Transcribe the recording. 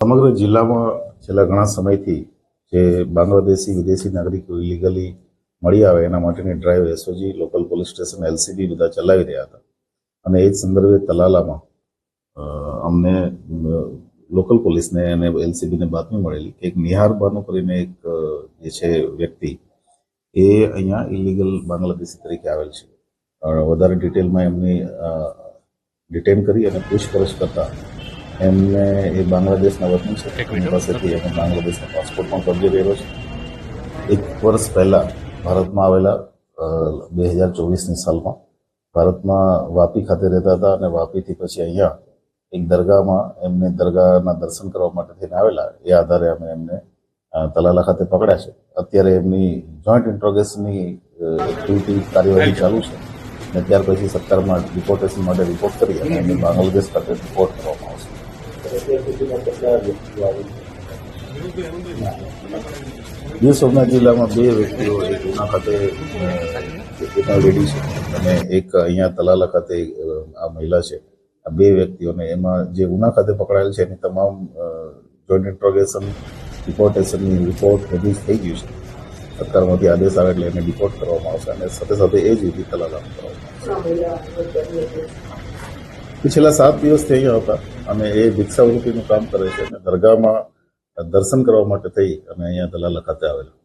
સમગ્ર જિલ્લામાં છેલ્લા ઘણા સમયથી જે બાંગ્લાદેશી વિદેશી નાગરિકો ઇલીગલી મળી આવે એના માટેની drive SOG, local police station, LCB બધા ચલાવી રહ્યા હતા. અને એ જ સંદર્ભે તલાલામાં અમને લોકલ પોલીસને અને એલસીબીને બાતમી મળેલી કે એક નિહાર બાનુ કરીને એક જે છે વ્યક્તિ એ અહીંયા ઇલીગલ બાંગ્લાદેશી તરીકે આવેલ છે. વધારે ડિટેલમાં એમની ડિટેન કરી અને પૂછપરછ કરતા એમને એ બાંગ્લાદેશના વતની છે. એમની પાસેથી એમને બાંગ્લાદેશનો પાસપોર્ટ પણ કબજે કર્યો છે. 1 વર્ષ પહેલા ભારતમાં આવેલા 2024ની સાલમાં ભારતમાં વાપી ખાતે રહેતા હતા અને વાપીથી પછી અહીંયા એક દરગાહમાં એમને દરગાહના દર્શન કરવા માટે થઈને આવેલા. એ આધારે અમે એમને તલાલા ખાતે પકડ્યા છે. અત્યારે એમની જોઈન્ટ ઇન્ટ્રોગેશનની એક્ટિવિટી કાર્યવાહી ચાલુ છે અને ત્યાર પછી સરકારમાં ડિપોર્ટેશન માટે રિપોર્ટ કરી અને એમને બાંગ્લાદેશ ખાતે રિપોર્ટ કરવામાં આવશે. ગીર સોમનાથ જિલ્લામાં 2 વ્યક્તિઓ, એક ઉના ખાતે લેડી છે અને એક અહીંયા તલાલા ખાતે આ મહિલા છે. આ 2 વ્યક્તિઓને એમાં જે ઉના ખાતે પકડાયેલ છે એની તમામ જોઈન્ટ ઇન્ટ્રોગેશન, ડિપોર્ટેશનની રિપોર્ટ બધી થઈ ગયું છે. સરકારમાંથી આદેશ આવે એટલે એને ડિપોર્ટ કરવામાં આવશે અને સાથે સાથે એ જ વિધિ તલાલામાં કરવામાં આવશે. છેલ્લા 7 દિવસથી અહીંયા હતા અને એ ભિક્ષાવૃત્તિનું કામ કરે છે અને દરગાહમાં દર્શન કરવા માટે થઈ અને અહીંયા તલાલા ખાતે આવેલા.